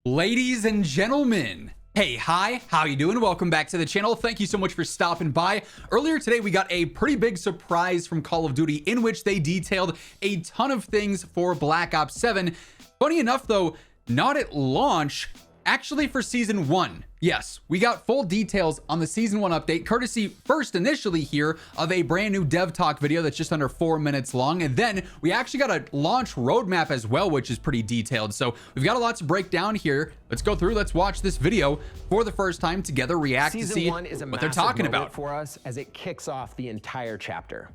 Ladies and gentlemen, hey, hi, how you doing? Welcome back to the channel. Thank you so much for stopping by. Earlier today, we got a pretty big surprise from Call of Duty in which they detailed a ton of things for Black Ops 7. Funny enough, though, not at launch, actually for Season 1. Yes, we got full details on the Season 1 update, courtesy first initially here of a brand new dev talk video that's just under 4 minutes long. And then we actually got a launch roadmap as well, which is pretty detailed. So we've got a lot to break down here. Let's go through, let's watch this video for the first time together, react to see what they're talking about. For us as it kicks off the entire chapter.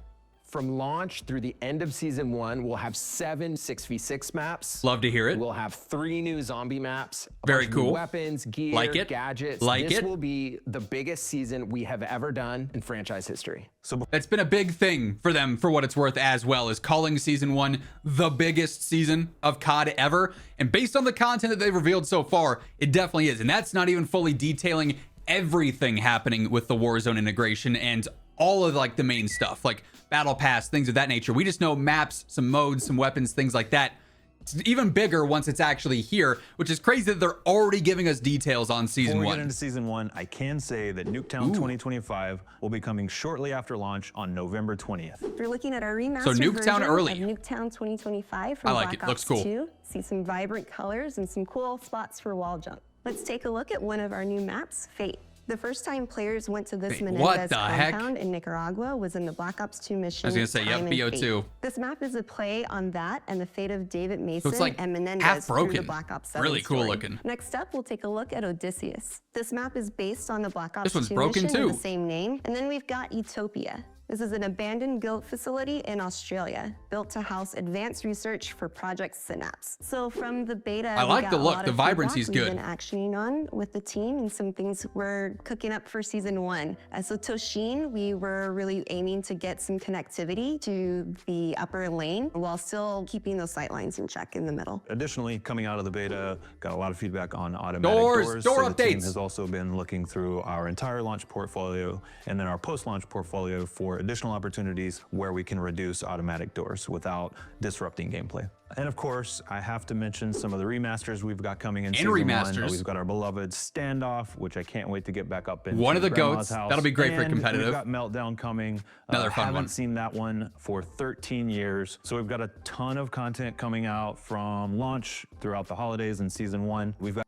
From launch through the end of Season 1, we'll have 7 6v6 maps. Love to hear it. We'll have 3 new zombie maps. Very cool. Weapons, gear, like it. gadgets. This will be the biggest season we have ever done in franchise history. So that's been a big thing for them, for what it's worth, as well as calling Season 1 the biggest season of COD ever. And based on the content that they've revealed so far, it definitely is. And that's not even fully detailing everything happening with the Warzone integration and all of like the main stuff, like battle pass, things of that nature. We just know maps, some modes, some weapons, things like that. It's even bigger once it's actually here, which is crazy that they're already giving us details on Season 1. Before we get into Season 1, I can say that Nuketown 2025 will be coming shortly after launch on November 20th. If you're looking at our remastered so Nuketown version early. of Nuketown 2025 from like Black it. Looks Ops cool. 2, see some vibrant colors and some cool spots for wall jump. Let's take a look at one of our new maps, Fate. The first time players went to this Menendez compound in Nicaragua was in the Black Ops 2 mission. I was gonna say, yep, BO2. This map is a play on that and the fate of David Mason so it's like and Menendez half broken. through the Black Ops 7 really cool story. looking. Next up, we'll take a look at Odysseus. This map is based on the Black Ops This one's 2 broken mission too. with the same name. And then we've got Utopia. This is an abandoned guild facility in Australia, built to house advanced research for Project Synapse. So from the beta, I like the look, the vibrancy's good. We've been actioning on with the team and some things we're cooking up for Season 1. So Toshin, we were really aiming to get some connectivity to the upper lane while still keeping those sight lines in check in the middle. Additionally, coming out of the beta, got a lot of feedback on automatic doors. Door so updates. The team has also been looking through our entire launch portfolio and then our post-launch portfolio for additional opportunities where we can reduce automatic doors without disrupting gameplay. And of course, I have to mention some of the remasters we've got coming in Season 1. We've got our beloved Standoff, which I can't wait to get back up in. One of the Grandma's goats. house. That'll be great for And competitive. We've got Meltdown coming. Another fun haven't one. seen that one for 13 years. So we've got a ton of content coming out from launch throughout the holidays in Season 1. We've got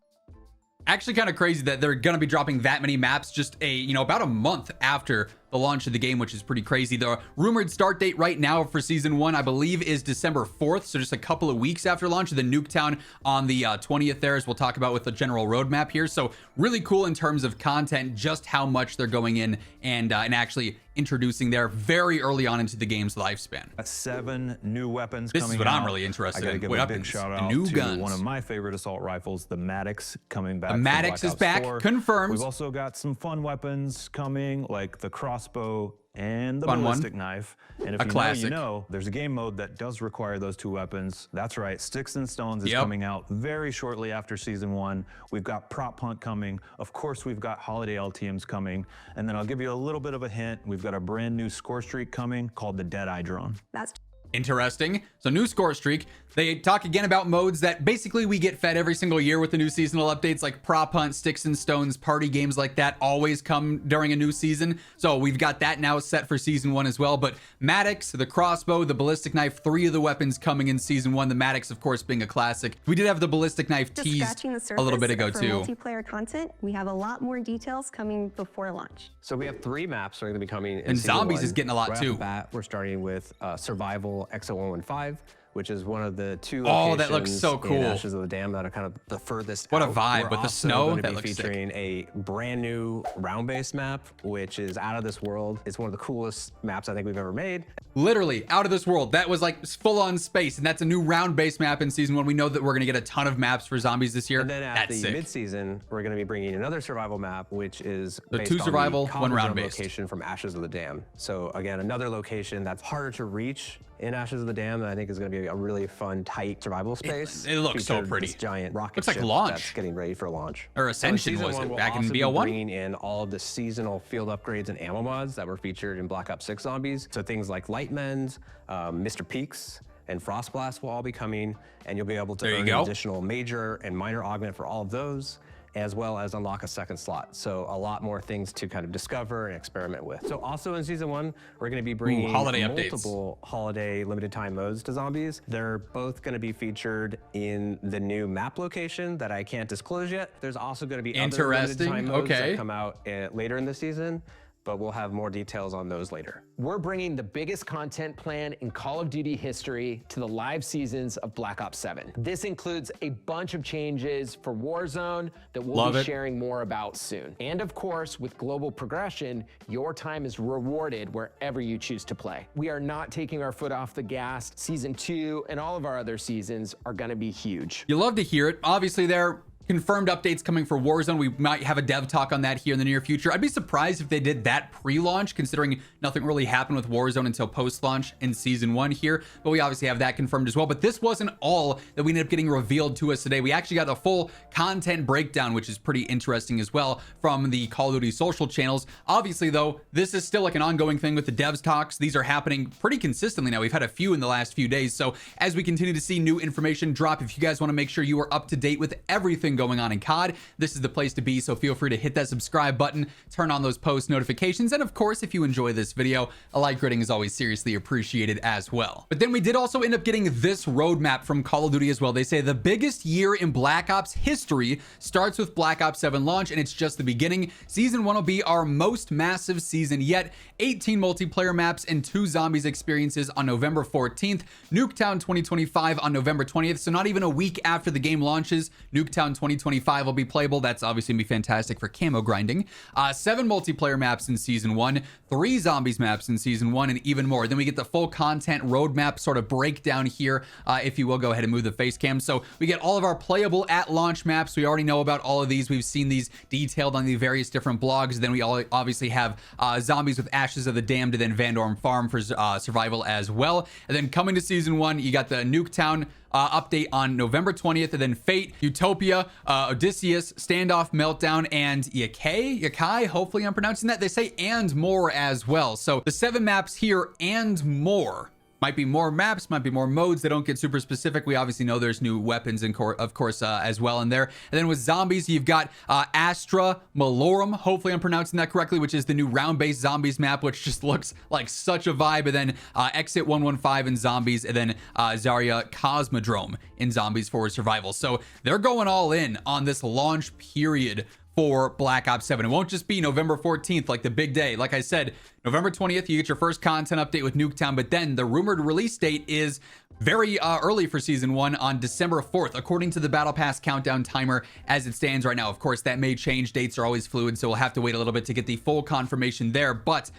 Actually kind of crazy that they're going to be dropping that many maps just about a month after the launch of the game, which is pretty crazy. The rumored start date right now for Season 1, I believe, is December 4th. So just a couple of weeks after launch of the Nuketown on the 20th there, as we'll talk about with the general roadmap here. So really cool in terms of content, just how much they're going in and actually introducing there very early on into the game's lifespan. 7 new weapons coming out. This is what I'm really interested in. I gotta give a big shout out new to guns. one of my favorite assault rifles, the Maddox, coming back. The Maddox is back, confirmed. We've also got some fun weapons coming, like the crossbow and the Fun ballistic knife. And if A classic. you know, there's a game mode that does require those 2 weapons. That's right, Sticks and Stones is coming out very shortly after Season 1. We've got Prop Hunt coming. Of course, we've got Holiday LTMs coming. And then I'll give you a little bit of a hint. We've got a brand new score streak coming called the Deadeye Drone. That's Interesting. So new score streak. They talk again about modes that basically we get fed every single year with the new seasonal updates, like Prop Hunt, Sticks and Stones, party games like that always come during a new season. So we've got that now set for Season 1 as well. But Maddox, the crossbow, the ballistic knife, 3 of the weapons coming in Season 1. The Maddox, of course, being a classic. We did have the ballistic knife teased a little bit ago for too. Multiplayer content, we have a lot more details coming before launch. So we have 3 maps that are going to be coming in And Season Zombies 1. is getting a lot Right too. Off the bat, we're starting with Survival XO115, which is one of the 2 Oh, that looks so cool. in Ashes of the Dam that are kind of the furthest What a out. vibe We're with the also snow. gonna That be looks sick. featuring a brand new round-based map, which is out of this world. It's one of the coolest maps I think we've ever made. Literally out of this world. That was like full on space, and that's a new round-based map in Season 1. We know that we're gonna get a ton of maps for Zombies this year. And then at That's the sick. mid-season, we're going to be bringing another survival map, which is So based 2 on survival, the 1 Common Zone round-based. location from Ashes of the Dam. So again, another location that's harder to reach in Ashes of the Dam that I think is going to be a really fun, tight survival space. It looks so Featured pretty. This giant rocket Looks like ship launch. that's getting ready for launch. Or So in Ascension Season was 1, it we'll back in also be BO1? bringing in all of the seasonal field upgrades and ammo mods that were featured in Black Ops 6 Zombies. So things like Lightmen's, Mr. Peaks, and Frost Blast will all be coming, and you'll be able to There you earn go. an additional major and minor augment for all of those, as well as unlock a second slot. So a lot more things to kind of discover and experiment with. So also in Season 1, we're going to be bringing holiday updates. multiple holiday limited time modes to zombies. They're both going to be featured in the new map location that I can't disclose yet. There's also going to be other limited Interesting. time modes Okay. that come out later in the season, but we'll have more details on those later. We're bringing the biggest content plan in Call of Duty history to the live seasons of Black Ops 7. This includes a bunch of changes for Warzone that we'll Love be it. sharing more about soon. And of course, with global progression, your time is rewarded wherever you choose to play. We are not taking our foot off the gas. Season 2 and all of our other seasons are gonna be huge. You love to hear it. Obviously, there confirmed updates coming for Warzone. We might have a dev talk on that here in the near future. I'd be surprised if they did that pre-launch, considering nothing really happened with Warzone until post-launch in Season 1 here, but we obviously have that confirmed as well. But this wasn't all that we ended up getting revealed to us today. We actually got a full content breakdown, which is pretty interesting as well, from the Call of Duty social channels. Obviously, though, this is still like an ongoing thing with the devs talks. These are happening pretty consistently now. We've had a few in the last few days. So as we continue to see new information drop, if you guys want to make sure you are up to date with everything going on in COD, this is the place to be. So feel free to hit that subscribe button, turn on those post notifications, and of course, if you enjoy this video, a like rating is always seriously appreciated as well. But then we did also end up getting this roadmap from Call of Duty as well. They say the biggest year in Black Ops history starts with Black Ops 7 launch, and it's just the beginning. Season 1 will be our most massive season yet. 18 multiplayer maps and 2 zombies experiences on November 14th, Nuketown 2025 on November 20th. So not even a week after the game launches, Nuketown 2025 will be playable. That's obviously gonna be fantastic for camo grinding. 7 multiplayer maps in Season 1, 3 zombies maps in Season 1, and even more. Then we get the full content roadmap sort of breakdown here. If you will, go ahead and move the face cam. So we get all of our playable at launch maps. We already know about all of these. We've seen these detailed on the various different blogs. Then we all obviously have zombies with Ashes of the Damned, and then Vandorm Farm for survival as well. And then coming to Season 1, you got the Nuketown update on November 20th, and then Fate, Utopia, Odysseus, Standoff, Meltdown, and Yakai, hopefully I'm pronouncing that. They say and more as well. So the 7 maps here and more. Might be more maps, might be more modes. They don't get super specific. We obviously know there's new weapons, and of course, as well in there. And then with zombies, you've got Astra Malorum. Hopefully I'm pronouncing that correctly, which is the new round-based zombies map, which just looks like such a vibe. And then Exit 115 in zombies, and then Zarya Cosmodrome in zombies for survival. So they're going all in on this launch period for Black Ops 7. It won't just be November 14th, like the big day. Like I said, November 20th, you get your first content update with Nuketown, but then the rumored release date is very early for Season 1 on December 4th, according to the Battle Pass countdown timer as it stands right now. Of course, that may change. Dates are always fluid, so we'll have to wait a little bit to get the full confirmation there, but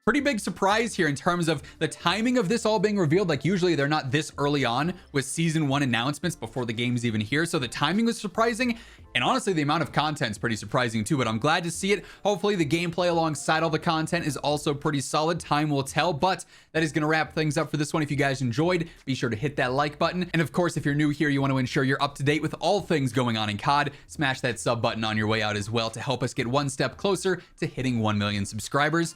pretty big surprise here in terms of the timing of this all being revealed. Like usually they're not this early on with Season 1 announcements before the game's even here. So the timing was surprising, and honestly the amount of content is pretty surprising too, but I'm glad to see it. Hopefully the gameplay alongside all the content is also pretty solid. Time will tell, but that is going to wrap things up for this one. If you guys enjoyed, be sure to hit that like button. And of course, if you're new here, you want to ensure you're up to date with all things going on in COD, smash that sub button on your way out as well to help us get one step closer to hitting 1 million subscribers.